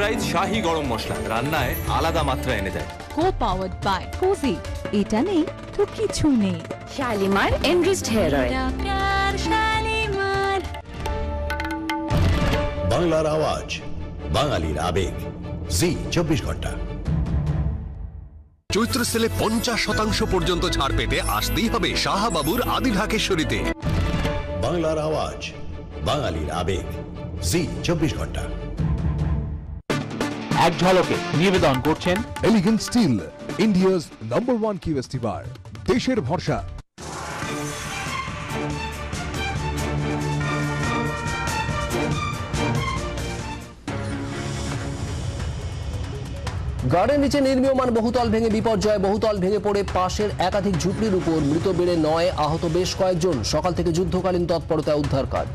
Sunrise শাহী গরম মশলা রান্নায় আলাদা মাত্রা এনে দেয়। কো পাওয়ার্ড বাই কোজি, এটা নেই তো কিছু নেই। Shalimar enriched hair oil. বাংলার আওয়াজ, বাঙালির আবেগ, জি 24 ঘন্টা। চৈত্র সেলে 50% পর্যন্ত ছাড় পেতে আসতেই হবে শাহবাবুর আদি ঢাকেশ্বরীতে। বাংলার আওয়াজ, বাঙালির আবেগ, জি 24 ঘন্টা। এক ঝলকে নিবেদন করছেন এলিগেন্ট স্টিল, ইন্ডিয়াস নাম্বার 1 কিউএসটি বার, দেশের ভরসা। গার্ডেন নিচে নির্মীয়মান বহুতল ভেঙে বিপর্যয়, বহুতল ভেঙে পড়ে পাশের একাধিক ঝুপড়ির উপর, মৃত বেড়ে 9, আহত বেশ কয়েকজন। সকাল থেকে যুদ্ধকালীন তৎপরতায় উদ্ধার কাজ।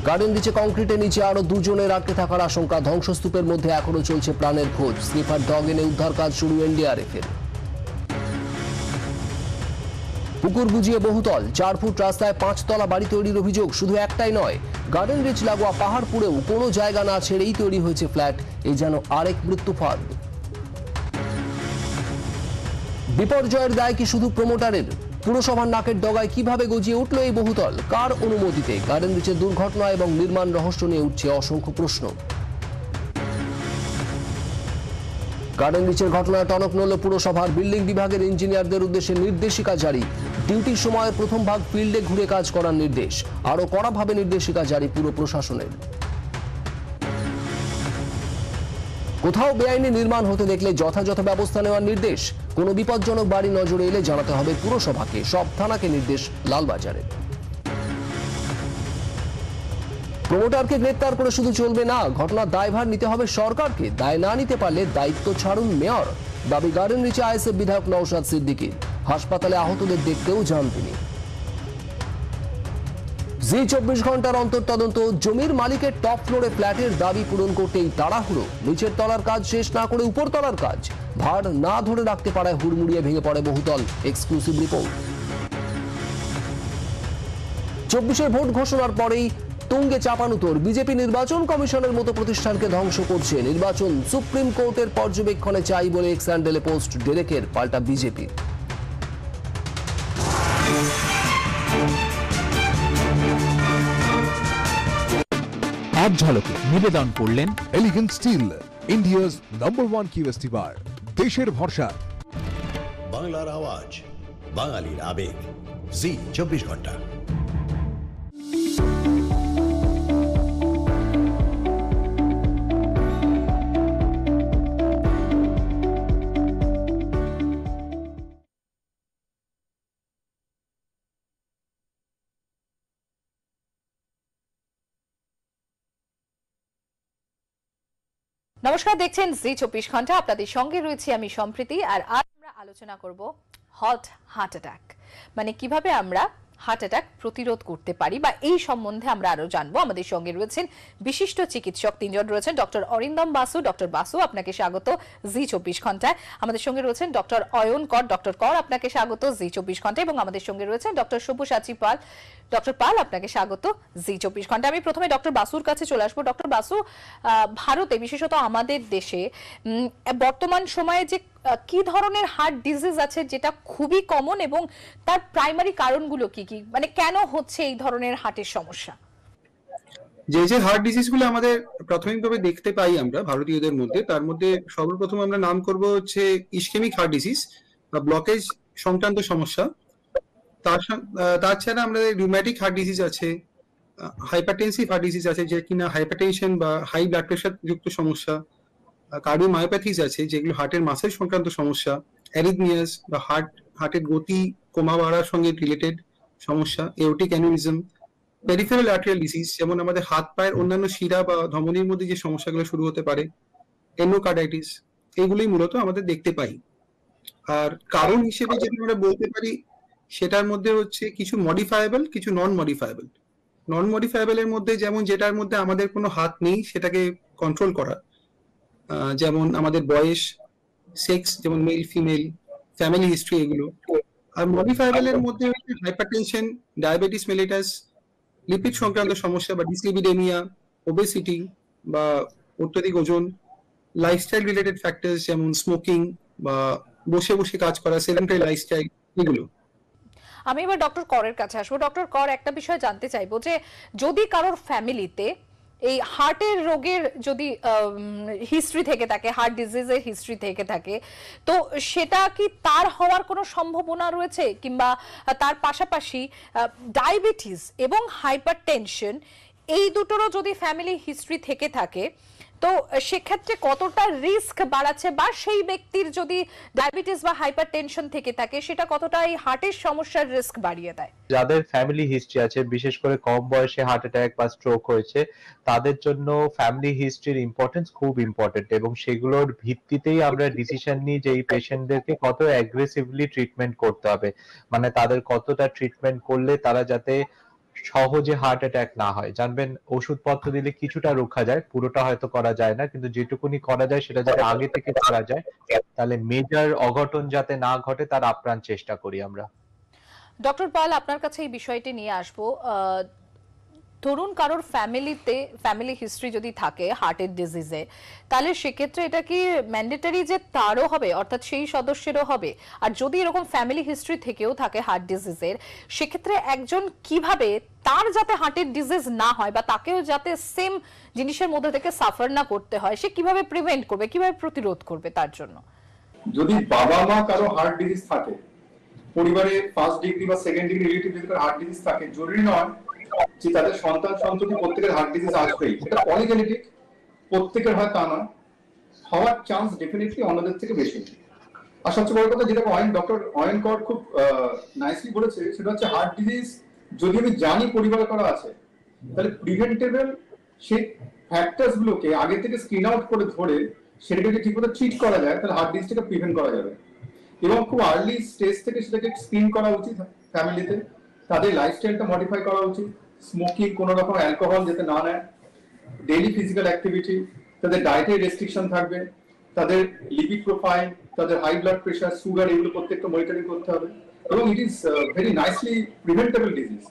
গার্ডেন নিচে কংক্রিটের নিচে আরো 2 জনের আটকে থাকার আশঙ্কা। ধ্বংসস্তূপের মধ্যে এখনো চলছে প্রাণের খোঁজ। স্নিফার ডগ এনে উদ্ধার কাজ শুরু এনডিআরএফ-এর। পুকুর বুঝিয়ে বহুতল, 4 ফুট রাস্তায় 5 তলা বাড়ি তৈরির অভিযোগ। শুধু একটাই নয়, গার্ডেন রিচ লাগোয়া পাহাড়পুরেও কোনো জায়গা না ছেড়েই তৈরি হয়েছে ফ্ল্যাট। এই যেন আরেক মৃত্যু ফাঁদ। বিপর্যয়ের দায় কি শুধু প্রমোটারের? পুরসভার নাকের ডগায় কিভাবে গজিয়ে উঠল এই বহুতল? কার অনুমতিতে? গার্ডেন রিচের দুর্ঘটনা এবং নির্মাণ রহস্য নিয়ে উঠছে অসংখ্য প্রশ্ন। গার্ডেন রিচের ঘটনায় টনক নড়ল পুরসভার। বিল্ডিং বিভাগের ইঞ্জিনিয়ারদের উদ্দেশ্যে নির্দেশিকা জারি। ডিউটির সময়ের প্রথম ভাগ ফিল্ডে ঘুরে কাজ করার নির্দেশ। আরো কড়াভাবে নির্দেশিকা জারি পুরো প্রশাসনের। কোথাও বেআইনি নির্মাণ হতে দেখলে যথাযথ ব্যবস্থা নেওয়ার নির্দেশ। কোনো বিপজ্জনক বাড়ি নজরে এলে জানাতে হবে পুরসভাকে। সব থানাকে নির্দেশ লালবাজারের। প্রমোটারকে গ্রেপ্তার করে শুধু চলবে না, ঘটনার দায়ভার নিতে হবে সরকারকে। দায় না নিতে পারলে দায়িত্ব ছাড়ুন মেয়র, দাবি গার্ডেন রিচে আইএসএফ বিধায়ক নওশাদ সিদ্দিকীর। হাসপাতালে আহতদের দেখতেও যান তিনি। জি 24 ঘন্টার অন্তর তদন্ত। জমির মালিকের টপ ফ্লোরে ফ্ল্যাটের দাবি পূরণ করতেই তাড়াহুড়ো। নিচের তলার কাজ শেষ না করে উপর তলার কাজ। ভার না ধরে রাখতে পারায় হুড়মুড়িয়ে ভেঙে পড়ে বহুতল। Exclusive report. 24-এর ভোট ঘোষণার পরেই তুঙ্গে চাপানুতোর। বিজেপি নির্বাচন কমিশনের মতো প্রতিষ্ঠানকে ধ্বংস করছে। নির্বাচন সুপ্রিম কোর্টের পর্যবেক্ষণে চাই বলে এক্স হ্যান্ডেলে পোস্ট ডেরেকের, পাল্টা বিজেপি। এক ঝলকে নিবেদন করলেন এলিগেন্ট স্টিল, ইন্ডিয়াস নাম্বার 1 কিউএসটি বার, দেশের ভরসা। বাংলার আওয়াজ, বাঙালির আবেগ, জি 24 ঘন্টা। নমস্কার, দেখছেন জি 24 ঘন্টা। আপনাদের সঙ্গে রয়েছে আমি সম্প্রীতি। আর আজ আমরা আলোচনা করব হট হার্ট অ্যাটাক, মানে কিভাবে আমরা হার্ট অ্যাটাক প্রতিরোধ করতে পারি বা এই সম্বন্ধে আমরা আরো জানবো। আমাদের সঙ্গে রয়েছেন বিশিষ্ট চিকিৎসক 3 জন রয়েছেন। ডক্টর অরিন্দম বাসু। ডক্টর বাসু, আপনাকে স্বাগত জি 24 ঘন্টায়। আমাদের সঙ্গে রয়েছেন ডক্টর অয়ন কর। ডক্টর কর, আপনাকে স্বাগত জি 24 ঘন্টায়। এবং আমাদের সঙ্গে রয়েছেন ডক্টর সব্যসাচী পাল। ডক্টর পাল, আপনাকে স্বাগত জি 24 ঘন্টা। আমি প্রথমে ডক্টর বাসুর কাছে চলে আসবো। ডক্টর বাসু, ভারতে বিশেষত আমাদের দেশে বর্তমান সময়ে যে কি ধরনের হার্ট ডিজিজ আছে যেটা খুবই কমন, এবং তার প্রাইমারি কারণগুলো কি কি, মানে কেন হচ্ছে এই ধরনের হার্টের সমস্যা? যে হার্ট ডিজিজগুলো আমাদের প্রাথমিকভাবে দেখতে পাই আমরা ভারতীয়দের মধ্যে, তার মধ্যে সর্বপ্রথম আমরা নাম করব হচ্ছে ইসকেমিক হার্ট ডিজিজ বা ব্লকেজ সংক্রান্ত সমস্যা। তার ছাড়া আমরা রিউম্যাটিক হার্ট ডিজিজ আছে, হাইপারটেনসিভ হার্ট ডিজিজ আছে যে কিনা হাইপারটেনশন বা হাই ব্লাড প্রেশার যুক্ত সমস্যা, কার্ডিওমায়োপ্যাথিস আছে যেগুলো হার্টের মাসেল সংক্রান্ত সমস্যা, অ্যারিথমিয়াস বা হার্টের গতি কমা বাড়ার সঙ্গে রিলেটেড সমস্যা, aortic aneurysm, peripheral arterial disease যেমন আমাদের হাত পায়ের অন্যান্য শিরা বা ধমনীর মধ্যে যে সমস্যাগুলো শুরু হতে পারে, এন্ডোকার্ডাইটিস, এগুলোই মূলত আমাদের দেখতে পাই। আর কারণ হিসেবে যেটা আমরা বলতে পারি সেটার মধ্যে হচ্ছে কিছু মডিফায়েবল, কিছু নন মডিফায়েবল। নন মডিফায়েবল এর মধ্যে যেমন যেটার মধ্যে আমাদের কোনো হাত নেই সেটাকে কন্ট্রোল করা, যেমন আমাদের বয়স, সেক্স যেমন মেল ফিমেল, ফ্যামিলি হিস্ট্রি, এগুলো। আর মডিফায়েবল এর মধ্যে হচ্ছে হাইপারটেনশন, ডায়াবেটিস মেলিটাস, লিপিড সংক্রান্ত সমস্যা বা ডিসলিপিডেমিয়া, ওবেসিটি বা অত্যধিক ওজন, লাইফস্টাইল রিলেটেড ফ্যাক্টরস যেমন স্মোকিং বা বসে বসে কাজ করা, সেডেন্টারি লাইফস্টাইল, এগুলো। আমি এবার ডক্টর করের কাছে আসবো। ডক্টর কর, একটা বিষয় জানতে চাইবো যে যদি কারোর ফ্যামিলিতে এই হার্টের রোগের যদি হিস্ট্রি থেকে থাকে, হার্ট ডিজিজের হিস্ট্রি থেকে থাকে, তো সেটা কি তার হওয়ার কোনো সম্ভাবনা রয়েছে? কিংবা তার পাশাপাশি ডায়াবেটিস এবং হাইপারটেনশন এই দুটোরও যদি ফ্যামিলি হিস্ট্রি থেকে থাকে, তো সেক্ষেত্রে কতটা রিস্ক বাড়াচ্ছে, বা সেই ব্যক্তির যদি ডায়াবেটিস বা হাইপারটেনশন থেকে থাকে সেটা কতটা এই হার্টের সমস্যার রিস্ক বাড়িয়ে দেয়? যাদের ফ্যামিলি হিস্ট্রি আছে, বিশেষ করে কম বয়সে হার্ট অ্যাটাক বা স্ট্রোক হয়েছে, তাদের জন্য ফ্যামিলি হিস্ট্রির ইম্পর্টেন্স খুব ইম্পর্টেন্ট, এবং সেগুলোর ভিত্তিতেই আমরা ডিসিশন নিই যে এই পেশেন্টদেরকে কত অ্যাগ্রেসিভলি ট্রিটমেন্ট করতে হবে, মানে তাদের কতটা ট্রিটমেন্ট করলে তারা যাতে সহজে হার্ট অ্যাটাক না হয়। জানবেন, ওষুধপত্র দিলে কিছুটা রক্ষা যায়, পুরোটা হয়তো করা যায় না, কিন্তু যেটুকুনি করা যায় সেটা যাতে আগে থেকে করা যায়, তাহলে মেজর অঘটন যাতে না ঘটে তার আপ্রাণ চেষ্টা করি আমরা। ডক্টর পাল, আপনার কাছে এই বিষয়টি নিয়ে আসবো। ধরুন কারোর ফ্যামিলি হিস্ট্রি যদি থাকে হার্টের ডিজিজে, তাহলে সেক্ষেত্রে এটা কি ম্যান্ডেটরি যে তারও হবে, অর্থাৎ সেই সদস্যেরও হবে? আর যদি এরকম ফ্যামিলি হিস্ট্রি থেকেও থাকে হার্ট ডিজিজের, সেক্ষেত্রে একজন কিভাবে তার যাতে হার্টের ডিজিজ না হয় বা তাকেও যাতে সেম জিনিসের মধ্যে থেকে সাফার না করতে হয়, সে কিভাবে প্রিভেন্ট করবে, কিভাবে প্রতিরোধ করবে তার জন্য? যদি বাবা মা কারো হার্ট ডিজিজ থাকে, পরিবারে ফার্স্ট ডিগ্রি বা সেকেন্ড ডিগ্রি রিলেটিভ যদি হার্ট ডিজিজ থাকে, জরুরি নয় যে তাদের সন্তান সন্ততি প্রত্যেকের হার্ট ডিজিজ আসবেই। এটা পলিজেনেটিক, প্রত্যেকের হয় তা নয়, হওয়ার চান্স ডেফিনেটলি অন্যদের থেকে বেশি। আর সবচেয়ে বড় কথা যেটা ডক্টর অয়ন কর খুব নাইসলি বলেছে, সেটা হচ্ছে হার্ট ডিজিজ যদি আমি জানি পরিবারে করা আছে, তাহলে প্রিভেন্টেবল সেই ফ্যাক্টরস গুলোকে আগে থেকে স্ক্রিন আউট করে ধরে সেটাকে যদি ঠিকমতো ট্রিট করা যায়, তাহলে হার্ট ডিজিজটাকে প্রিভেন্ট করা যাবে। এবং খুব আর্লি স্টেজ থেকে সেটাকে স্ক্রিন করা উচিত ফ্যামিলিতে। তাদের লাইফস্টাইলটা মডিফাই করা উচিত, স্মোকিং, কোনো রকম অ্যালকোহল যাতে না নেয়, ডেইলি ফিজিক্যাল অ্যাক্টিভিটি, তাদের ডায়েটারি রেস্ট্রিকশন থাকবে, তাদের লিপিড প্রোফাইল, তাদের হাই ব্লাড প্রেশার, সুগার, এগুলো প্রত্যেকটা মনিটরিং করতে হবে, এবং it is very nicely preventable disease.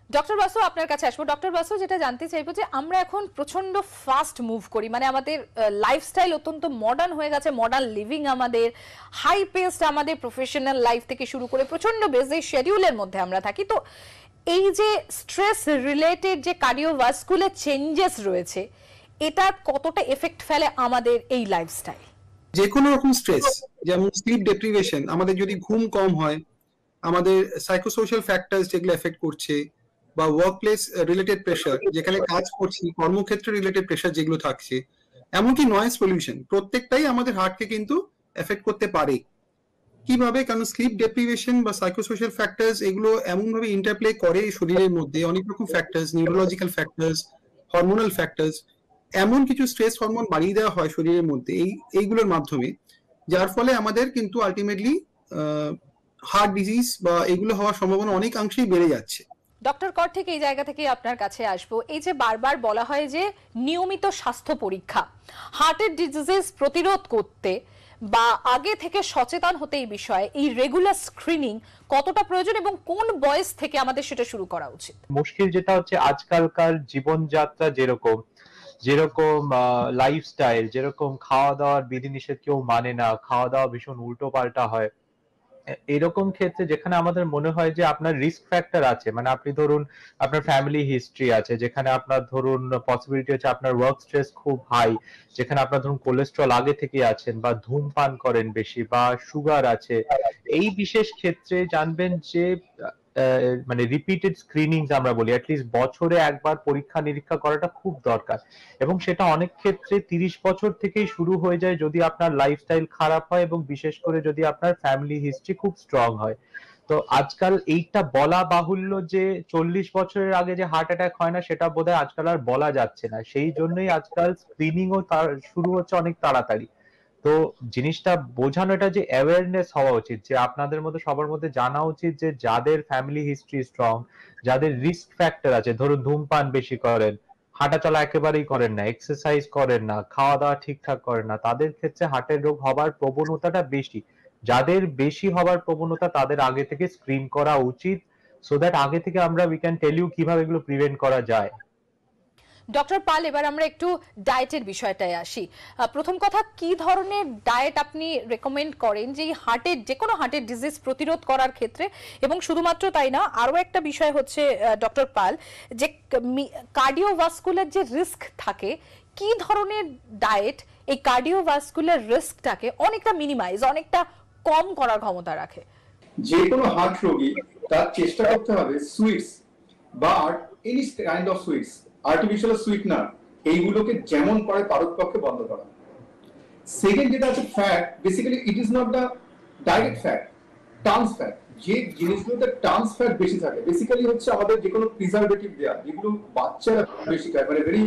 Doctor Basu, আপনার কাছে আসবো। ডক্টর বাসু, যেটা জানতে চাইবো যে আমরা এখন প্রচন্ড ফাস্ট মুভ করি, মানে আমাদের লাইফস্টাইল অত্যন্ত মডার্ন হয়ে গেছে, মডার্ন লিভিং আমাদের, হাই পেসড আমাদের প্রফেশনাল লাইফ থেকে শুরু করে প্রচন্ড বিজি শিডিউলের মধ্যে আমরা থাকি। তো এই যে স্ট্রেস রিলেটেড যে কার্ডিওভাস্কুলার চেঞ্জেস রয়েছে, এটা কতটা এফেক্ট ফেলে আমাদের এই লাইফস্টাইল? যে কোনো রকম স্ট্রেস, যেমন স্লিপ ডেপ্রিভেশন, আমাদের যদি ঘুম কম হয়, আমাদের সাইকোসোশ্যাল ফ্যাক্টরস যেগুলো এফেক্ট করছে, বা ওয়ার্ক প্লেস রিলেটেড প্রেশার, যেখানে কাজ করছি, কর্মক্ষেত্র রিলেটেড প্রেশার যেগুলো থাকছে, এমনকি নয়েজ পলিউশন, প্রত্যেকটাই আমাদের হার্টকে কিন্তু এফেক্ট করতে পারে। কিভাবে? কারণ স্লিপ ডেপ্রিভেশন বা সাইকোসোশ্যাল ফ্যাক্টরস এগুলো এমন ভাবে ইন্টারপ্লে করে শরীরের মধ্যে, অনেক রকম factors, neurological factors, hormonal factors, এমন কিছু স্ট্রেস হরমোন বাড়িয়ে দেওয়া হয় শরীরের মধ্যে এইগুলোর মাধ্যমে, যার ফলে আমাদের কিন্তু আলটিমেটলি হার্ট ডিজিজ বা এগুলো হওয়ার সম্ভাবনা অনেকাংশেই বেড়ে যাচ্ছে। ডক্টর কর, থেকে এই জায়গা থেকে আপনার কাছে আসবো। এই যে বারবার বলা হয় যে নিয়মিত স্বাস্থ্য পরীক্ষা, হার্টের ডিজিজ প্রতিরোধ করতে বা আগে থেকে সচেতন হতে এই বিষয়ে এই রেগুলার স্ক্রিনিং কতটা প্রয়োজন এবং কোন বয়স থেকে আমাদের সেটা শুরু করা উচিত? মুশকিল যেটা হচ্ছে, আজকালকার জীবনযাত্রা যেরকম লাইফস্টাইল, যেরকম খাওয়া দাওয়ার বিধিনিষেধ কেউ মানে না, খাওয়া দাওয়া ভীষণ উল্টো পাল্টা হয়, এরকম ক্ষেত্রে যেখানে আমাদের মনে হয় যে আপনার রিস্ক ফ্যাক্টর আছে, মানে আপনি ধরুন আপনার ফ্যামিলি হিস্ট্রি আছে, যেখানে আপনার ধরুন পসিবিলিটি হচ্ছে আপনার ওয়ার্ক স্ট্রেস খুব হাই, যেখানে আপনার ধরুন কোলেস্ট্রল আগে থেকে আছেন, বা ধূমপান করেন বেশি, বা সুগার আছে, এই বিশেষ ক্ষেত্রে জানবেন যে মানে রিপিটেড স্ক্রিনিং আমরা বলি, অ্যাটলিস্ট বছরে একবার পরীক্ষা নিরীক্ষা করাটা খুব দরকার। এবং সেটা অনেক ক্ষেত্রে 30 বছর থেকেই শুরু হয়ে যায় যদি আপনার লাইফস্টাইল খারাপ হয়, এবং বিশেষ করে যদি আপনার ফ্যামিলি হিস্ট্রি খুব স্ট্রং হয়। তো আজকাল এইটা বলা বাহুল্য যে 40 বছরের আগে যে হার্ট অ্যাটাক হয় না, সেটা বোধহয় আজকাল আর বলা যাচ্ছে না। সেই জন্যই আজকাল স্ক্রিনিংও শুরু হচ্ছে অনেক তাড়াতাড়ি। তো জিনিসটা বোঝানো এটা যে অ্যাওয়ারনেস হওয়া উচিত, যে আপনাদের মধ্যে সবার মধ্যে জানা উচিত যে যাদের ফ্যামিলি হিস্ট্রি স্ট্রং, যাদের রিস্ক ফ্যাক্টর আছে, ধরুন ধূমপান বেশি করেন, হাঁটাচলা একেবারেই করেন না, এক্সারসাইজ করেন না, খাওয়া দাওয়া ঠিকঠাক করেন না, তাদের ক্ষেত্রে হার্টের রোগ হবার প্রবণতাটা বেশি। যাদের বেশি হবার প্রবণতা তাদের আগে থেকে স্ক্রিন করা উচিত, সো দ্যাট আগে থেকে আমরা উই ক্যান টেল ইউ কিভাবে এগুলো প্রিভেন্ট করা যায়। ডক্টর পাল, এবার আমরা একটু ডায়েটের বিষয়টায় আসি। প্রথম কথা, কি ধরনের ডায়েট আপনি রেকমেন্ড করেন যে হার্টের যে কোনো হার্টের ডিজিজ প্রতিরোধ করার ক্ষেত্রে? এবং শুধুমাত্র তাই না, আরো একটা বিষয় হচ্ছে ডক্টর পাল, যে কার্ডিওভাস্কুলার যে রিস্ক থাকে, কি ধরনের ডায়েট এই কার্ডিওভাস্কুলার রিস্কটাকে অনেকটা মিনিমাইজ, অনেকটা কম করার ক্ষমতা রাখে? যে কোনো হার্ট রোগী তার চেষ্টা করতে হবে সুইটস বা any kind of sweets, artificial sweetener, এইগুলোকে যেমন পারে পারতপক্ষে বন্ধ করা। সেকেন্ড যেটা আছে fat, basically it is not the direct fat, trans fat. যে জিনিসগুলোতে ট্রান্স ফ্যাট বেশি থাকে বেসিক্যালি হচ্ছে আমাদের যে কোনো প্রিজারভেটিভ দেওয়া, যেগুলো বাচ্চারা বেশি খায়, মানে ভেরি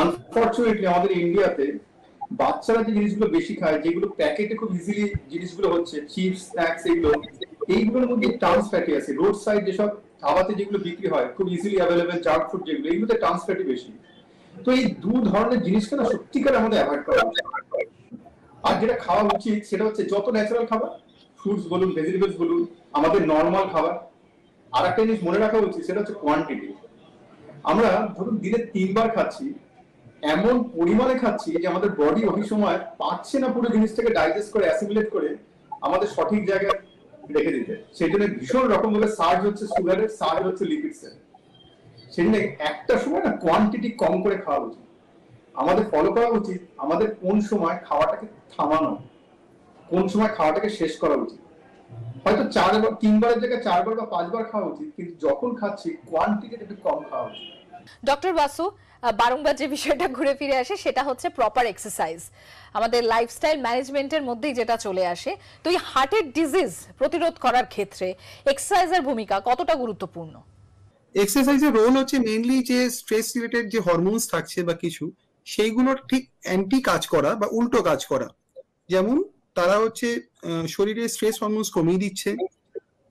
আনফরচুনেটলি আমাদের ইন্ডিয়াতে বাচ্চারা যে জিনিসগুলো বেশি খায়, যেগুলো প্যাকেটে খুব ইজিলি জিনিসগুলো হচ্ছে চিপস, স্ন্যাক্স, এইগুলোর মধ্যে ট্রান্স ফ্যাটি আছে। রোড সাইড যেসব ধাবাতে যেগুলো বিক্রি হয় খুব ইজিলি অ্যাভেলেবেল জাঙ্ক ফুড যেগুলো, এইগুলোতে ট্রান্স ফ্যাটি বেশি। তো এই দু ধরনের জিনিসকে না সত্যিকার আমাদের অ্যাভয়েড করা উচিত। আর যেটা খাওয়া উচিত সেটা হচ্ছে যত ন্যাচারাল খাবার, ফ্রুটস বলুন, ভেজিটেবলস বলুন, আমাদের নর্মাল খাবার। আর একটা জিনিস মনে রাখা উচিত, সেটা হচ্ছে কোয়ান্টিটি। আমরা ধরুন দিনে 3 বার খাচ্ছি, এমন পরিমাণে খাচ্ছি যে আমাদের বডি ওই সময় পাচ্ছে না পুরো জিনিসটাকে ডাইজেস্ট করে, অ্যাসিমিলেট করে আমাদের সঠিক জায়গায় রেখে দিতে। সেই জন্য ভীষণ রকম ভাবে সার্জ হচ্ছে সুগারের, সার্জ হচ্ছে লিপিডসের। সেই জন্য একটা সময় না কোয়ান্টিটি কম করে খাওয়া উচিত। আমাদের ফলো করা উচিত আমাদের কোন সময় খাওয়াটাকে থামানো, কোন সময় খাওয়াটাকে শেষ করা উচিত। হয়তো 3 বারের জায়গায় 4 বার বা 5 বার খাওয়া উচিত, কিন্তু যখন খাচ্ছি কোয়ান্টিটিটা একটু কম খাওয়া উচিত। ডক্টর বাসু, বারংবার যে বিষয়টা ঘুরে ফিরে আসে সেটা হচ্ছে প্রপার এক্সারসাইজ। আমাদের লাইফস্টাইল ম্যানেজমেন্টের মধ্যেই যেটা চলে আসে। তো এই হার্টের ডিজিজ প্রতিরোধ করার ক্ষেত্রে এক্সারসাইজের ভূমিকা কতটা গুরুত্বপূর্ণ? এক্সারসাইজের রোল হচ্ছে মেইনলি যে স্ট্রেস রিলেটেড যে হরমোনস থাকছে বা কিছু, সেইগুলোর ঠিক অ্যান্টি কাজ করা বা উল্টো কাজ করা। যেমন তারা হচ্ছে শরীরে স্ট্রেস হরমোনস কমিয়ে দিচ্ছে,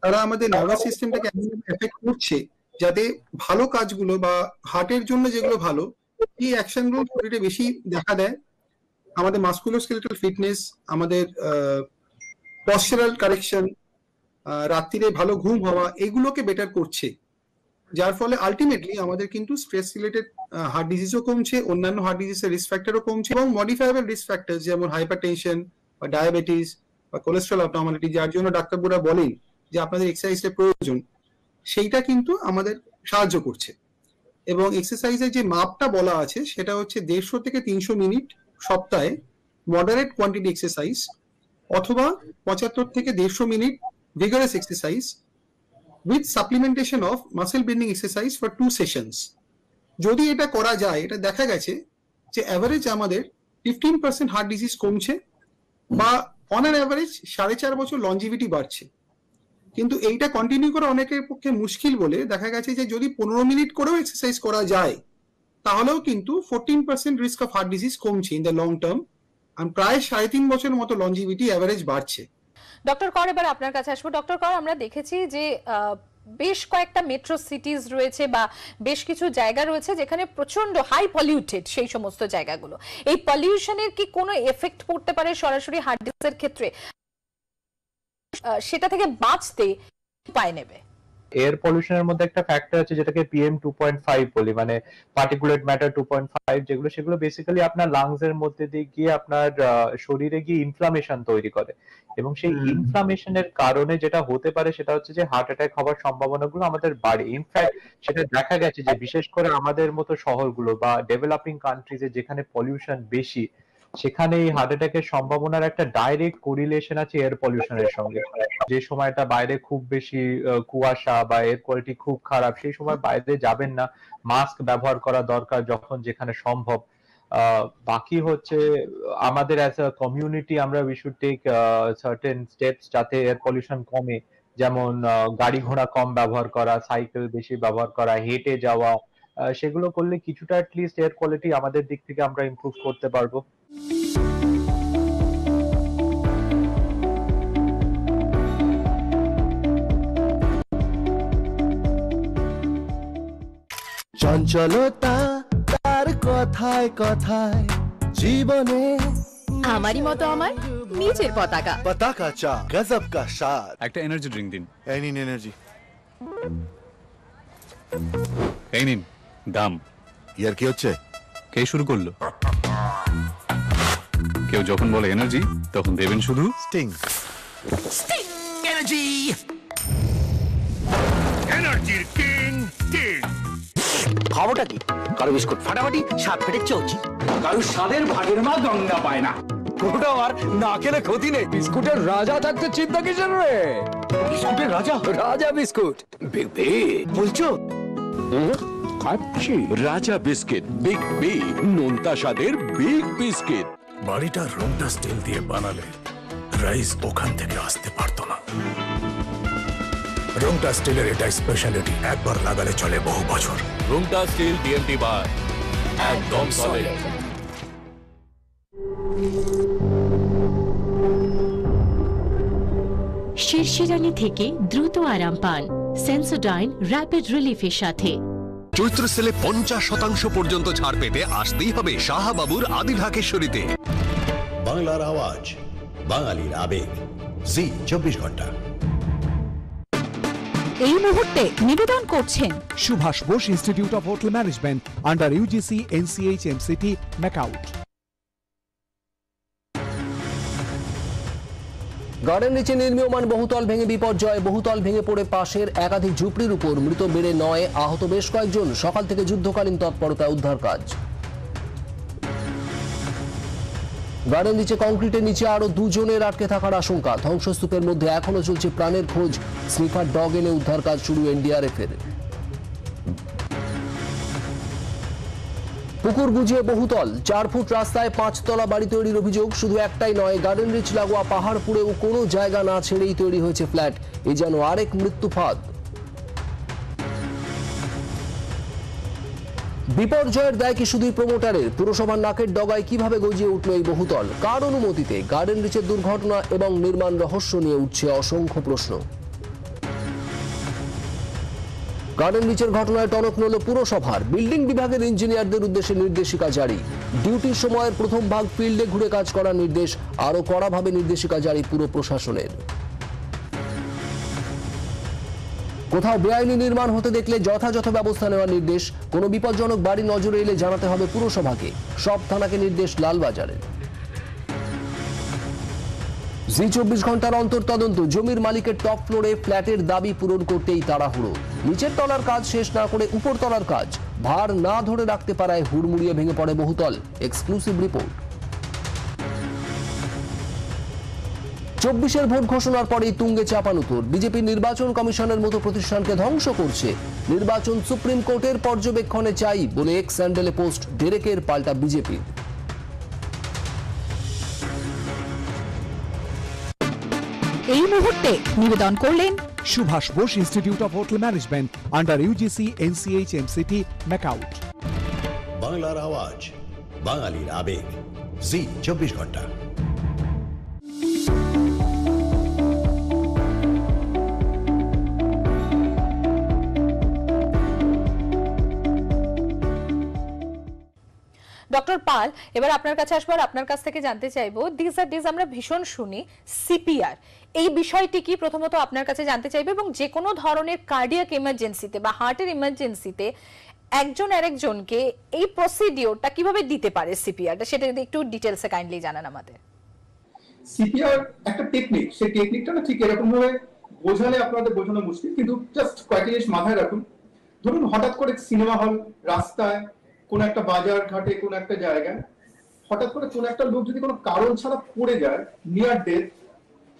তারা আমাদের নার্ভাস সিস্টেমটাকে এফেক্ট করছে যাতে ভালো কাজগুলো বা হার্টের জন্য যেগুলো ভালো, এই অ্যাকশনগুলো শরীরে বেশি দেখা দেয়। আমাদের মাসকুলোস্কেলেটাল ফিটনেস, আমাদের পশ্চারাল কারেকশন, রাত্রিরে ভালো ঘুম হওয়া, এগুলোকে বেটার করছে। যার ফলে আলটিমেটলি আমাদের কিন্তু স্ট্রেস রিলেটেড হার্ট ডিজিজও কমছে, অন্যান্য হার্ট ডিজিজের রিস্ক ফ্যাক্টরও কমছে, এবং মডিফায়েবল রিস্ক ফ্যাক্টর যেমন হাইপারটেনশন বা ডায়াবেটিস বা কোলেস্ট্রল অবনর্মালিটি, যার জন্য ডাক্তারবাবুরা বলেন যে আপনাদের এক্সারসাইজের প্রয়োজন, সেইটা কিন্তু আমাদের সাহায্য করছে। এবং এক্সারসাইজের যে মাপটা বলা আছে সেটা হচ্ছে 150 থেকে 300 মিনিট সপ্তাহে মডারেট কোয়ান্টিটি এক্সারসাইজ, অথবা 75 থেকে 150 minute vigorous exercise with supplementation of muscle building exercise for 2 sessions. যদি এটা করা যায়, এটা দেখা গেছে যে অ্যাভারেজ আমাদের 15% হার্ট ডিজিজ কমছে, বা অন অ্যান অ্যাভারেজ 4.5 বছর লঞ্জিভিটি বাড়ছে। কিন্তু এইটা কন্টিনিউ করা অনেকের পক্ষে মুশকিল বলে দেখা গেছে যে যদি 15 মিনিট করেও এক্সারসাইজ করা যায়, তাহলেও কিন্তু 14% রিস্ক অফ হার্ট ডিজিজ কমছে ইন দ্য লং টার্ম, আর প্রায় 3.5 বছরের মতো লঞ্জিভিটি অ্যাভারেজ বাড়ছে। ডক্টর কর, এবার আপনার কাছে আসবো। ডক্টর কর, আমরা দেখেছি যে বেশ কয়েকটা মেট্রো সিটিজ রয়েছে বা বেশ কিছু জায়গা রয়েছে যেখানে প্রচন্ড হাই পলিউটেড, সেই সমস্ত জায়গাগুলো, এই পলিউশনের কি কোনো এফেক্ট পড়তে পারে সরাসরি হার্ট ডিজিজের ক্ষেত্রে? সেটা থেকে বাঁচতে উপায় নেবে? এয়ার পলিউশনের মধ্যে একটা ফ্যাক্টর আছে যেটাকে PM 2.5 বলি, মানে পার্টিকুলেট ম্যাটার 2.5, যেগুলো সেগুলো বেসিক্যালি আপনার লাংস এর মধ্যে দিয়ে গিয়ে আপনার শরীরে গিয়ে ইনফ্লামেশন তৈরি করে, এবং সেই ইনফ্লামেশনের কারণে যেটা হতে পারে সেটা হচ্ছে যে হার্ট অ্যাটাক হওয়ার সম্ভাবনাগুলো আমাদের বাড়ে। ইনফ্যাক্ট সেটা দেখা গেছে যে বিশেষ করে আমাদের মতো শহরগুলো বা ডেভেলপিং কান্ট্রিজে যেখানে পলিউশন বেশি, সেখানে এই হার্ট অ্যাটাকের সম্ভাবনার একটা ডাইরেক্ট কোরিলেশন আছে এয়ার পলিউশনের সঙ্গে। যে সময়টা বাইরে খুব বেশি কুয়াশা বা এয়ার কোয়ালিটি খুব খারাপ, সেই সময় বাইরে যাবেন না, মাস্ক ব্যবহার করা দরকার যখন যেখানে সম্ভব। বাকি হচ্ছে আমাদের অ্যাজ আ কমিউনিটি আমরা we should take certain steps যাতে এয়ার পলিউশন কমে, যেমন গাড়ি ঘোড়া কম ব্যবহার করা, সাইকেল বেশি ব্যবহার করা, হেঁটে যাওয়া, সেগুলো করলে কিছুটা অ্যাটলিস্ট এয়ার কোয়ালিটি আমাদের দিক থেকে আমরা ইমপ্রুভ করতে পারবো। চঞ্চলতা তার কথায় কথায় জীবনে আমারই মতো আমার নিচের পতাকা। পতাকা চা গজব কা স্বাদ। একটা এনার্জি ড্রিঙ্ক দিন। এই নিন এনার্জি। এই নিন দাম। ইয়ার কি হচ্ছে? কে শুরু করলো? কেউ যখন বলে এনার্জি তখন দেবেন শুধু স্টিং। এনার্জি, এনার্জির কিং কিং। খবরটা কি? কারো বিস্কুট ফাটাফাটি, স্বাদ ফেটে চলছে। কারো স্বাদের ভাগের মা গঙ্গা পায় না। ওটা আর না খেলে ক্ষতি নেই। বিস্কুটের রাজা থাকতে চিন্তা কিসের রে? বিস্কুটের রাজা? রাজা বিস্কুট বলছো? খাচ্ছি রাজা বিস্কিট, বিগ বি, নোনতা স্বাদের বিগ বিস্কিট। বাড়িটা রংটা স্টিল দিয়ে বানালে রাইস ওখান থেকে আসতে পারতো না। রংটা স্টিলের এটা স্পেশালিটি, একবার লাগালে চলে বহু বছর। রুমটা স্টিল টিএমটি বার, একদম সলিড। শিরশিরানি থেকে দ্রুত আরাম পান সেন্সোডাইন র্যাপিড রিলিফের সাথে। চৈত্র সেলে 50% পর্যন্ত ছাড় পেতে আসতেই হবে শাহবাবুর আদি ঢাকেশ্বরীতে। বাংলার আওয়াজ, বাঙালির আবেগ, জি 24 ঘন্টা। এই মুহূর্তে নিবেদন করছেন Subhash Bose institute of hotel management under UGC NCH MCT MAKAUT. Garden নিচে নির্মীয়মান বহুতল ভেঙে বিপর্যয়, বহুতল ভেঙে পড়ে পাশের একাধিক ঝুপড়ির উপর, মৃত বেড়ে 9, আহত বেশ কয়েকজন। সকাল থেকে যুদ্ধকালীন তৎপরতায় উদ্ধার কাজ। গার্ডেন নিচে কংক্রিটের নিচে আরো 2 জনের আটকে থাকার আশঙ্কা। ধ্বংসস্তূপের মধ্যে এখনো চলছে প্রাণের খোঁজ। স্নিফার ডগ এনে উদ্ধার কাজ শুরু এনডিআরএফ এর। পুকুর বুঝিয়ে বহুতল, 4 ফুট রাস্তায় 5 তলা বাড়ি তৈরির অভিযোগ। শুধু একটাই নয়, গার্ডেন রিচ লাগোয়া পাহাড়পুরেও কোনো জায়গা না ছেড়েই তৈরি হয়েছে ফ্ল্যাট। এ যেন আরেক মৃত্যু ফাঁদ। বিপর্যয়ের দায় কি শুধুই প্রমোটারের? পুরসভার নাকের ডগায় কিভাবে গজিয়ে উঠল এই বহুতল? কার অনুমতিতে? গার্ডেন রিচের দুর্ঘটনা এবং নির্মাণ রহস্য নিয়ে উঠছে অসংখ্য প্রশ্ন। গার্ডেন রিচের ঘটনায় টনক নড়ল পুরসভার। বিল্ডিং বিভাগের ইঞ্জিনিয়ারদের উদ্দেশ্যে নির্দেশিকা জারি। ডিউটির সময়ের প্রথম ভাগ ফিল্ডে ঘুরে কাজ করার নির্দেশ। আরো কড়াভাবে নির্দেশিকা জারি পুর প্রশাসনের। কোথাও বেআইনি নির্মাণ হতে দেখলে যথাযথ ব্যবস্থা নেওয়ার নির্দেশ। কোনো বিপজ্জনক বাড়ি নজরে এলে জানাতে হবে পুরসভাকে। সব থানাকে নির্দেশ লালবাজারের। জি 24 ঘন্টার অন্তর তদন্ত। জমির মালিকের টপ ফ্লোরে ফ্ল্যাটের দাবি পূরণ করতেই তাড়াহুড়ো। নিচের তলার কাজ শেষ না করে উপর তলার কাজ। ভার না ধরে রাখতে পারায় হুড়মুড়িয়ে ভেঙে পড়ে বহুতল। Exclusive report. 24-এর ভোট ঘোষণার পরেই তুঙ্গে চাপানুতোর। বিজেপি নির্বাচন কমিশনের মতো প্রতিষ্ঠানকে ধ্বংস করছে। নির্বাচন সুপ্রিম কোর্টের পর্যবেক্ষণে চাই বলে এক্স স্যান্ডেলে পোস্ট ডেরেকের, পাল্টা বিজেপির। এই মুহূর্তে নিবেদন করলেন Subhash Bose institute of hotel management under UGC NCH MCT MAKAUT. বাংলার আওয়াজ, বাঙালির আবেগ, জি 24 ঘন্টা। ডক্টর পাল, এবার আপনার কাছে আসবো আর আপনার কাছ থেকে জানতে চাইবো, দিস আর ডিজ আমরা ভীষণ শুনি, সিপিআর এই বিষয়টি কি প্রথমত আপনার কাছে জানতে চাইবো, এবং যে কোনো ধরনের কার্ডিয়াক ইমার্জেন্সিতে বা হার্টের ইমার্জেন্সিতে একজন আরেকজনকে এই প্রসিডিওরটা কিভাবে দিতে পারে সিপিআরটা, সেটা যদি একটু ডিটেইলসে কাইন্ডলি জানান আমাদের। সিপিআর একটা টেকনিক, সেই টেকনিকটা না ঠিক এরকম ভাবে বোঝালে আপনাদের বোঝানো মুশকিল, কিন্তু জাস্ট কয়েকটা জিনিস মাথায় রাখুন। ধরুন হঠাৎ করে সিনেমা হল, রাস্তায়, কোন একটা বাজার ঘাটে, কোন একটা জায়গায় হঠাৎ করে কোন একটা লোক যদি কোনো কারণ ছাড়া পড়ে যায়, নিয়ার ডেথ,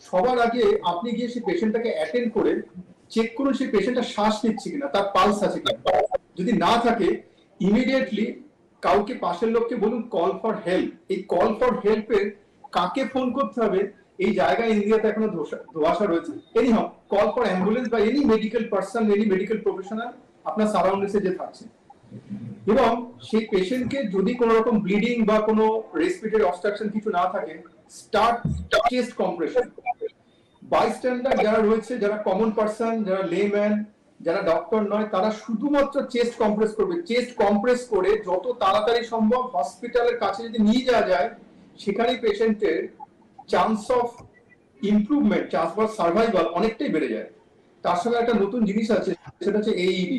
সবার আগে আপনি গিয়ে সেই পেশেন্টটাকে অ্যাটেন্ড করে চেক করুন সেই পেশেন্টটা শ্বাস নিচ্ছে কিনা, তার পালস আছে কিনা। যদি না থাকে ইমিডিয়েটলি কাউকে, পাশের লোককে বলুন কল ফর হেল্প। এই কল ফর হেল্পের কাকে ফোন করতে হবে এই জায়গায় ইন্ডিয়াতে এখনো ধোঁয়াশা রয়েছে। এনিহাউ কল ফর অ্যাম্বুলেন্স বা any medical person, any medical professional আপনার সারাউন্ডিংসে যে থাকছে। এবং সেই পেশেন্টকে যদি কোনো রকম ব্লিডিং বা কোনো রেসপিরেটরি অবস্ট্রাকশন কিছু না থাকে, স্টার্ট চেস্ট কম্প্রেশন। বাইস্ট্যান্ডার যারা রয়েছে, যারা কমন পার্সন, যারা লেম্যান, যারা ডক্টর নয়, তারা শুধুমাত্র চেস্ট কম্প্রেস করবে। চেস্ট কম্প্রেস করে যত তাড়াতাড়ি সম্ভব হসপিটালের কাছে যদি নিয়ে যাওয়া যায়, সেখানেই পেশেন্টের chance of improvement, chance of survival অনেকটাই বেড়ে যায়। তার সঙ্গে একটা নতুন জিনিস আছে, সেটা হচ্ছে AED,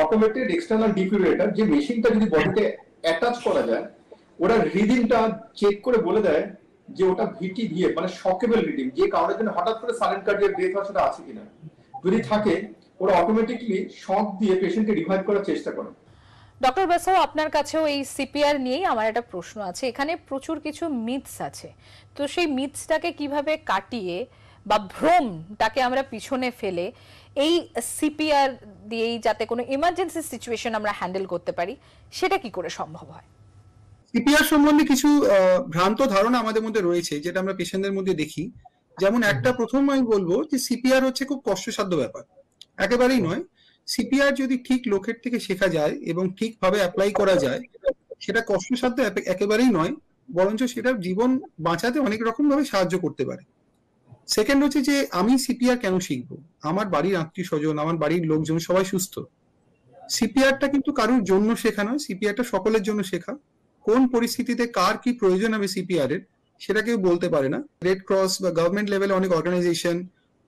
অটোমেটেড এক্সটার্নাল ডিফিব্রিলেটর, যে মেশিনটা যদি বডিতে অ্যাটাচ করা যায়, ওরা রিডিংটা চেক করে বলে দেয় যে ওটা VT/VF মানে শকেবল রিডিং, যে কারণের জন্য হঠাৎ করে সাইলেন্ট কার্ডিয়াক ডেথ হয় সেটা আছে কিনা। যদি থাকে ওরা অটোমেটিকলি শক দিয়ে পেশেন্টকে রিভাইভ করার চেষ্টা করে। ডক্টর বাসু, আপনার কাছেও এই সিপিআর নিয়েই আমার একটা প্রশ্ন আছে। এখানে প্রচুর কিছু মিথস আছে, তো সেই মিথসটাকে কিভাবে কাটিয়ে বা ভ্রমটাকে আমরা পিছনে ফেলে এই সিপিআর দিয়েই যাতে কোনো ইমার্জেন্সি সিচুয়েশন আমরা হ্যান্ডেল করতে পারি, সেটা কি করে সম্ভব হয়? সিপিআর সম্বন্ধে কিছু ভ্রান্ত ধারণা আমাদের মধ্যে রয়েছে, যেটা আমরা পেশেন্টদের মধ্যে দেখি। যেমন একটা প্রথম আমি বলবো যে সিপিআর হচ্ছে খুব কষ্টসাধ্য ব্যাপার, একেবারেই নয়। সিপিআর যদি ঠিক লোকের থেকে শেখা যায় এবং ঠিকভাবে অ্যাপ্লাই করা যায়, সেটা কষ্টসাধ্য একেবারেই নয়, বরঞ্চ সেটা জীবন বাঁচাতে অনেক রকম ভাবে সাহায্য করতে পারে। সেকেন্ড হচ্ছে যে আমি সিপিআর কেন শিখবো? আমার বাড়ির আত্মীয় স্বজন, আমার বাড়ির লোকজন সবাই সুস্থ। সিপিআরটা কিন্তু কারোর জন্য শেখা নয়, সিপিআরটা সকলের জন্য শেখা। কোন পরিস্থিতিতে কার কি প্রয়োজন হবে সিপিআর এর সেটা কেউ বলতে পারে না। রেড ক্রস বা গভর্নমেন্ট লেভেলে অনেক অর্গানাইজেশন,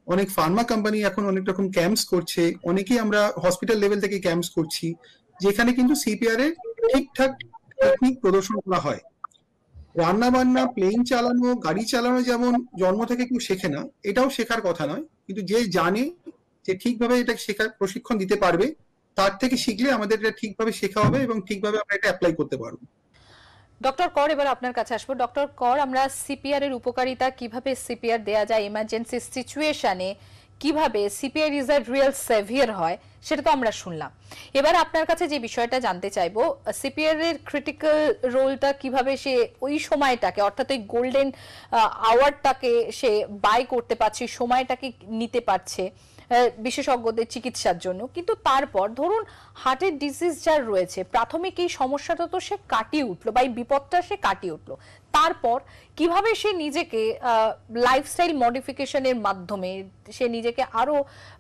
অনেক ফার্মা কোম্পানি এখন অনেক রকম ক্যাম্পস করছে, অনেকেই আমরা হসপিটাল লেভেল থেকে ক্যাম্পস করছি, যেখানে কিন্তু সিপিআর এর ঠিকঠাক টেকনিক প্রদর্শন করা হয়। রান্না বান্না, প্লেন চালানো, গাড়ি চালানো যেমন জন্ম থেকে কেউ শেখে না, এটাও শেখার কথা নয়, কিন্তু যে জানে যে ঠিকভাবে এটা শেখার প্রশিক্ষণ দিতে পারবে, তার থেকে শিখলে আমাদের এটা ঠিকভাবে শেখা হবে এবং ঠিকভাবে আমরা এটা অ্যাপ্লাই করতে পারবো। ডক্টর কর, এবার আপনার কাছে আসবো। ডক্টর কর, আমরা সিপিআর এর উপকারিতা, কিভাবে সিপিআর দেয়া যায় ইমার্জেন্সি সিচুয়েশনে, কিভাবে CPR is a real saviour হয়, সেটা তো আমরা শুনলাম। এবার আপনার কাছে যে বিষয়টা জানতে চাইবো, সিপিআর এর ক্রিটিক্যাল রোলটা কিভাবে সে ওই সময়টাকে, অর্থাৎ ওই গোল্ডেন আওয়ারটাকে সে বাই করতে পারছে, সময়টাকে নিতে পারছে বিশেষজ্ঞদের চিকিৎসার জন্য। কিন্তু তারপর ধরুন হার্টের ডিজিজ যার রয়েছে, প্রাথমিক এই সমস্যাটা তো সে কাটিয়ে উঠলো বা এই বিপদটা সে কাটিয়ে উঠলো, তারপর কিভাবে সে নিজেকে লাইফস্টাইল মডিফিকেশনের মাধ্যমে সে নিজেকে আরো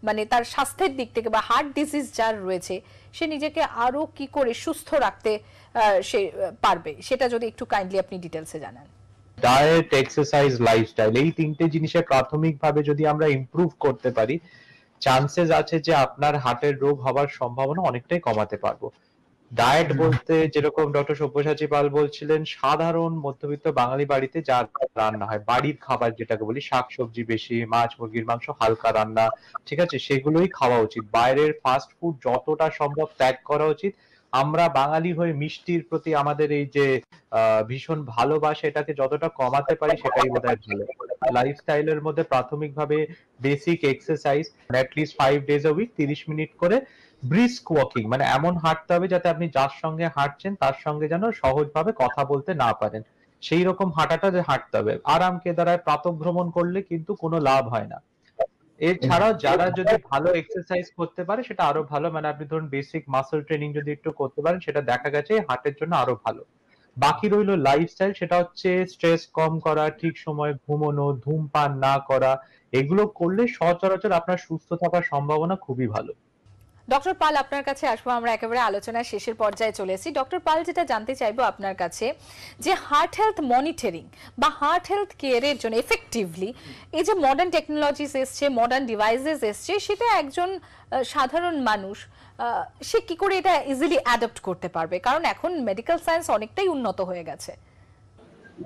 মানে তার স্বাস্থ্যের দিক থেকে বা হার্ট ডিজিজ যার রয়েছে সে নিজেকে আরো কি করে সুস্থ রাখতে সে পারবে, সেটা যদি একটু কাইন্ডলি আপনি ডিটেলসে জানান। ডায়েট, এক্সারসাইজ, লাইফস্টাইল, এই তিনটে জিনিসে প্রাথমিকভাবে যদি আমরা ইমপ্রুভ করতে পারি, চান্সেস আছে যে আপনার হার্টের রোগ হওয়ার সম্ভাবনা অনেকটাই কমাতে পারবো। ডায়েট বলতে যেরকম ডক্টর সব্যসাচী পাল বলছিলেন, সাধারণ মধ্যবিত্ত বাঙালি বাড়িতে যা রান্না হয়, বাড়ির খাবার যেটাকে বলি, শাকসবজি বেশি, মাছ মুরগির মাংস হালকা রান্না, ঠিক আছে, সেগুলোই খাওয়া উচিত। বাইরের ফাস্ট ফুড যতটা সম্ভব ত্যাগ করা উচিত। আমরা বাঙালি হয়ে মিষ্টির প্রতি আমাদের এই যে ভীষণ ভালোবাসা, এটাকে যতটা কমাতে পারি সেটাই বোধহয় ভালো। লাইফস্টাইলের মধ্যে প্রাথমিকভাবে basic exercise, at least 5 days a week 30 minute করে ব্রিস্ক ওয়াকিং, মানে এমন হাঁটতে হবে যাতে আপনি যার সঙ্গে হাঁটছেন তার সঙ্গে যেন সহজভাবে কথা বলতে না পারেন, সেই রকম হাঁটাটা যে হাঁটতে হবে। আরাম কেদারায় প্রাতঃভ্রমণ করলে কিন্তু কোনো লাভ হয় না। এছাড়াও যারা যদি ভালো এক্সারসাইজ করতে পারে সেটা আরো ভালো, মানে আপনি ধরুন বেসিক মাসল ট্রেনিং যদি একটু করতে পারেন, সেটা দেখা গেছে হার্টের জন্য আরো ভালো। বাকি রইল লাইফস্টাইল, সেটা হচ্ছে স্ট্রেস কম করা, ঠিক সময় ঘুমানো, ধূমপান না করা, এগুলো করলে সচরাচর আপনার সুস্থ থাকার সম্ভাবনা খুবই ভালো। ডক্টর পাল, আপনার কাছে আসবো, আমরা একেবারে আলোচনার শেষের পর্যায়ে চলে এসেছি। ডক্টর পাল, যেটা জানতে চাইবো আপনার কাছে, যে হার্ট হেলথ মনিটরিং বা হার্ট হেলথ কেয়ারের জন্য এফেক্টিভলি এই যে মডার্ন টেকনোলজিস এসছে, মডার্ন ডিভাইসেস এসছে, সেটা একজন সাধারণ মানুষ সে কি করে এটা ইজিলি অ্যাডপ্ট করতে পারবে? কারণ এখন মেডিকেল সায়েন্স অনেকটাই উন্নত হয়ে গেছে।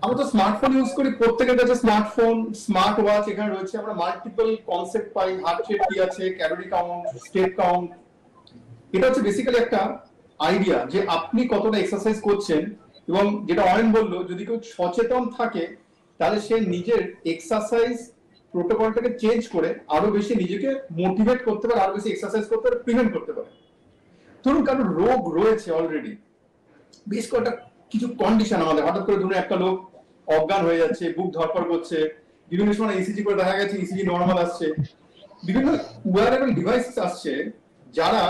আমরা তো স্মার্টফোন ইউজ করি, প্রত্যেকের কাছে স্মার্টফোন, স্মার্ট ওয়াচ এখানে রয়েছে। আমরা মাল্টিপল কনসেপ্ট পাই, হার্ট রেট কি আছে, ক্যালোরি কাউন্ট, স্টেপ কাউন্ট। এটা হচ্ছে বেসিক্যালি একটা আইডিয়া যে আপনি কতটা এক্সারসাইজ করছেন, এবং যেটা অয়ন বললো, যদি কেউ সচেতন থাকে তাহলে সে নিজের এক্সারসাইজ প্রোটোকলটাকে চেঞ্জ করে আরো বেশি নিজেকে মোটিভেট করতে পারে, আরো বেশি এক্সারসাইজ করতে পারে, প্রিভেন্ট করতে পারে। ধরুন কারণ রোগ রয়েছে অলরেডি, বেশ কয়েকটা কিছু কন্ডিশন আমাদের, হঠাৎ করে ধরুন একটা লোক অজ্ঞান হয়ে যাচ্ছে, বুক ধরপড় করছে, বিভিন্ন সময় ইসিজি করে দেখা গেছে ইসিজি নর্মাল আসছে, বিভিন্ন ওয়্যারেবল ডিভাইস আসছে যারা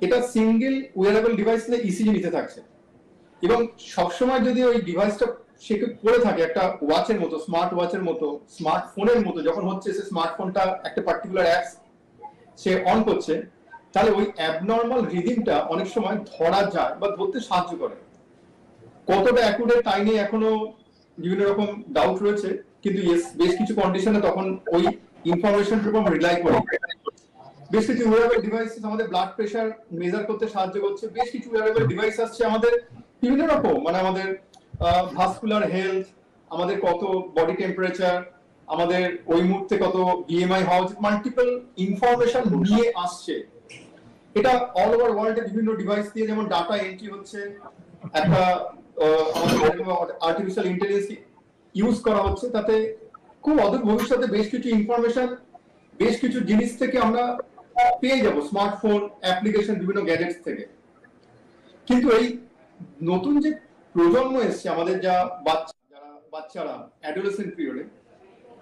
এটা সিঙ্গেল ওয়্যারেবল ডিভাইস নিয়ে ইসিজি নিতে থাকছে, এবং সবসময় যদি ওই ডিভাইসটা সে পরে থাকে একটা ওয়াচের মতো, স্মার্ট ওয়াচের মতো, স্মার্টফোনের মতো, যখন হচ্ছে সে স্মার্টফোনটা একটা পার্টিকুলার অ্যাপস সে অন করছে, তাহলে ওই অ্যাবনর্মাল রিডিংটা অনেক সময় ধরা যায় বা ধরতে সাহায্য করে। কতটা অ্যাকুরেট তাই নিয়ে এখনো বিভিন্ন রকম ডাউট রয়েছে, কিন্তু বেশ কিছু কন্ডিশনে তখন ওই ইনফরমেশনটার উপর রিলাই করে। বেশ কিছু ওয়্যারেবল ডিভাইস আমাদের ব্লাড প্রেশার মেজার করতে সাহায্য করছে, বেশ কিছু ওয়্যারেবল ডিভাইস আসছে আমাদের বিভিন্ন রকম, মানে আমাদের ভাস্কুলার হেলথ, আমাদের কত বডি টেম্পারেচার, আমাদের ওই মুহূর্তে কত বিএমআই হওয়া উচিত, মাল্টিপল ইনফরমেশন নিয়ে আসছে। এটা অল ওভার ওয়ার্ল্ডে বিভিন্ন ডিভাইস দিয়ে যেমন ডাটা এন্ট্রি হচ্ছে, একটা আমাদের আর্টিফিশিয়াল ইন্টেলিজেন্স ইউজ করা হচ্ছে, তাতে খুব অদূর ভবিষ্যতে বেশ কিছু ইনফরমেশন বেশ কিছু জিনিস থেকে আমরা পেয়ে যাব, স্মার্টফোন, অ্যাপ্লিকেশন, বিভিন্ন গ্যাজেটস থেকে। কিন্তু এই নতুন যে প্রজন্ম এসছে আমাদের, যারা বাচ্চারা অ্যাডোলেসেন্ট পিরিয়ডে,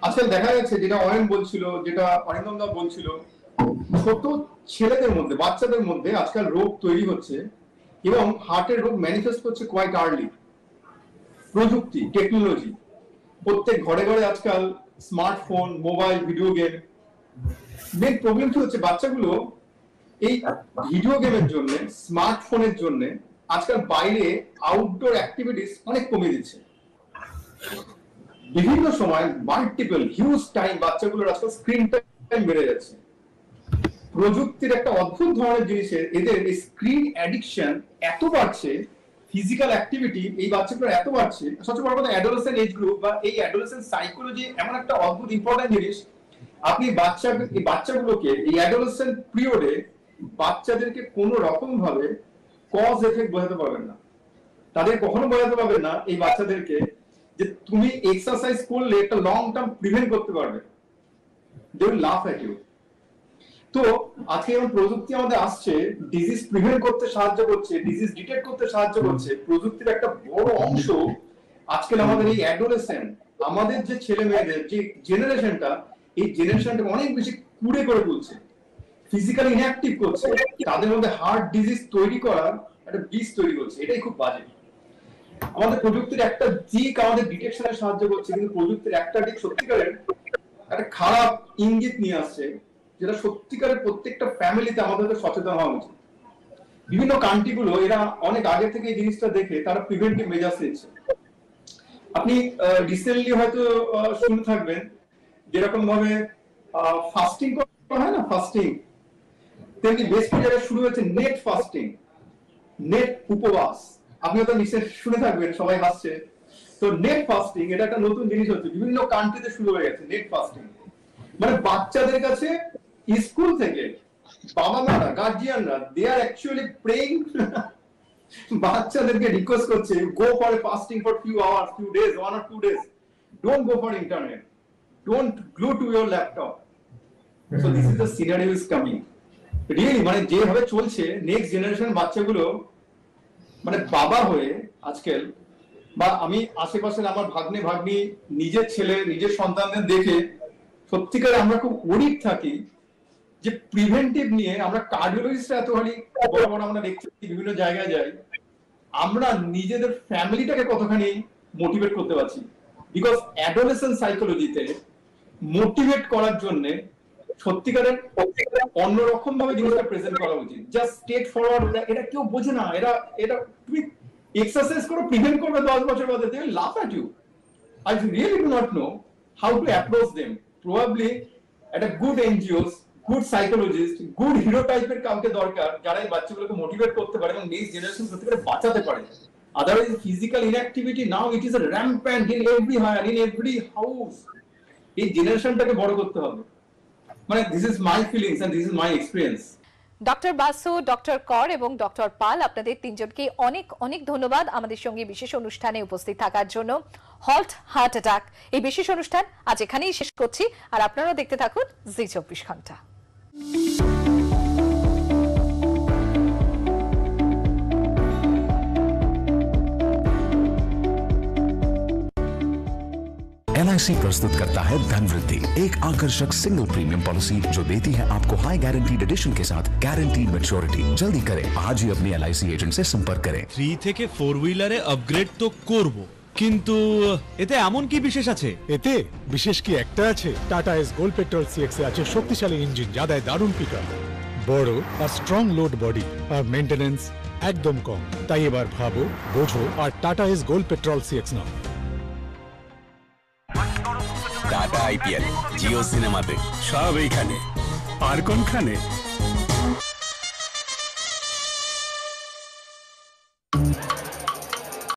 আজকাল দেখা যাচ্ছে, যেটা অয়ন বলছিল, যেটা অরিন্দম দা বলছিল, ছোট ছেলেদের মধ্যে, বাচ্চাদের মধ্যে আজকাল রোগ তৈরি হচ্ছে এবং হার্টের রোগ ম্যানিফেস্ট করছে কোয়াইট আর্লি। প্রযুক্তি, টেকনোলজি, প্রত্যেক ঘরে ঘরে আজকাল smartphone, mobile, video game. Main problem কি হচ্ছে, বাচ্চাগুলো এই ভিডিও গেমের জন্য, স্মার্টফোনের জন্য আজকাল বাইরে আউটডোর অ্যাক্টিভিটিস অনেক কমিয়ে দিচ্ছে। বিভিন্ন সময় মাল্টিপল হিউজ টাইম বাচ্চাগুলোর আজকাল স্ক্রিন টাইম বেড়ে যাচ্ছে। প্রযুক্তির একটা অদ্ভুত ধরনের জিনিসে এদের এই স্ক্রিন অ্যাডিকশন এত বাড়ছে, ফিজিক্যাল অ্যাক্টিভিটি এই বাচ্চাগুলোর এত বাড়ছে। সবচেয়ে বড় কথা, অ্যাডোলেসেন্ট এজ গ্রুপ বা এই অ্যাডোলেসেন্ট সাইকোলজি এমন একটা অদ্ভুত ইম্পর্টেন্ট জিনিস। আপনি বাচ্চাগুলোকে এই অ্যাডোলেসেন্ট পিরিয়ডে বাচ্চাদেরকে কোনো রকম ভাবে কজ এফেক্ট বোঝাতে পারবেন না। তাদের কখনো বোঝাতে পারবেন না এই বাচ্চাদেরকে যে তুমি এক্সারসাইজ করলে একটা লং টার্ম প্রিভেন্ট করতে পারবে। দে উইল লাফ এট ইউ। তো আজকে যেমন প্রযুক্তি আমাদের আসছে, ডিজিজ প্রিভেন্ট করতে সাহায্য করছে, ডিজিজ ডিটেক্ট করতে সাহায্য করছে, প্রযুক্তির একটা বড় অংশ আজকাল আমাদের এই অ্যাডোলেসেন্ট, আমাদের যে ছেলে মেয়েদের যে জেনারেশনটা, এই জেনারেশনটা অনেক বেশি কুড়ে করে তুলছে, ফিজিক্যালি ইনঅ্যাক্টিভ করছে, তাদের মধ্যে হার্ট ডিজিজ তৈরি করার একটা বীজ তৈরি করছে। এটাই খুব বাজে। আমাদের প্রযুক্তির একটা দিক আমাদের ডিটেকশনে সাহায্য করছে, কিন্তু প্রযুক্তির একটা দিক সত্যিকারের একটা খারাপ ইঙ্গিত নিয়ে আসছে, যেটা সত্যিকারের প্রত্যেকটা ফ্যামিলিতে আমাদের সচেতন হওয়া উচিত। বিভিন্ন কান্ট্রিগুলো এরা অনেক আগে থেকে এই জিনিসটা দেখে তারা প্রিভেন্টিভ মেজার্স নিচ্ছে। আপনি রিসেন্টলি হয়তো শুনে থাকবেন, যেরকম ভাবে ফাস্টিং করা হয় না, ফাস্টিং, তেমনি বেশ কিছু জায়গায় শুরু হয়েছে নেট ফাস্টিং, নেট উপবাস। আপনি হয়তো নিশ্চয়ই শুনে থাকবেন, সবাই হাসছে। তো নেট ফাস্টিং এটা একটা নতুন জিনিস হচ্ছে, বিভিন্ন কান্ট্রিতে শুরু হয়ে গেছে নেট ফাস্টিং। মানে বাচ্চাদের কাছে স্কুল থেকে বাবা মারা, গার্জিয়ানরা, দে আর অ্যাকচুয়ালি প্রেইং, বাচ্চাদেরকে রিকোয়েস্ট করছে, go for a fasting for few hours, few days, 1 or 2 days, don't go for internet, don't glue to your laptop. So this is the scenario is coming. Really মানে যেভাবে চলছে, next generation বাচ্চাগুলো মানে বাবা হয়ে আজকাল, বা আমি আশেপাশের আমার ভাগ্নে ভাগ্নি, নিজের ছেলে, নিজের সন্তানদের দেখে সত্যিকারে আমরা খুব ওরিড থাকি যে প্রিভেন্টিভ নিয়ে আমরা কার্ডিওলজিস্টরা এতখানি বড় বড় আমরা দেখছি, বিভিন্ন জায়গায় যাই, আমরা নিজেদের ফ্যামিলিটাকে কতখানি মোটিভেট করতে পারছি। বিকজ অ্যাডোলেসেন্ট সাইকোলজিতে মোটিভেট করার জন্য সত্যিকারের অন্যরকম ভাবে জিনিসটা প্রেজেন্ট করা উচিত। জাস্ট স্ট্রেট ফরওয়ার্ড, এটা কেউ বোঝে না। এটা তুমি এক্সারসাইজ করো, প্রিভেন্ট করবে 10 বছর বাদে, they will laugh at you. I really do not know how to approach them. Probably একটা good NGOs, good psychologist, good hero টাইপের কাউকে দরকার, যারা এই বাচ্চাগুলোকে মোটিভেট করতে পারে এবং নেক্সট জেনারেশন সত্যিকারে বাঁচাতে পারে। Otherwise physical inactivity now it is rampant in every higher, in every house. এই জেনারেশনটাকে বড় করতে হবে। মানে this is my feelings and this is my experience. Doctor Basu, doctor Kar এবং ডক্টর পাল, আপনাদের তিনজনকে অনেক অনেক ধন্যবাদ আমাদের সঙ্গে বিশেষ অনুষ্ঠানে উপস্থিত থাকার জন্য। হল্ট হার্ট অ্যাটাক এই বিশেষ অনুষ্ঠান আজ এখানেই শেষ করছি, আর আপনারা দেখতে থাকুন জি 24 ঘন্টা। LIC प्रस्तुत करता है धन वृद्धि, एक आकर्षक सिंगल प्रीमियम पॉलिसी जो देती है आपको हाई गारंटीड एडिशन के साथ गारंटीड मैच्योरिटी। जल्दी करें, आज ही अपने LIC एजेंट से संपर्क करें। 3 থেকে 4 হুইলারে আপগ্রেড তো করব, কিন্তু এতে এমন কি বিশেষ আছে? এতে বিশেষ কি একটা আছে? Tata ace gold petrol CX এ আছে শক্তিশালী ইঞ্জিন, যা দেয় দারুণ পিকআপ, বড় আর স্ট্রং লোড বডি, আর মেইনটেনেন্স একদম কম। তাই এবার ভাবো, বোঝো আর Tata ace gold petrol CX নাও। টাটা IPL, জিও সিনেমাতে সব এইখানে। আর কোনখানে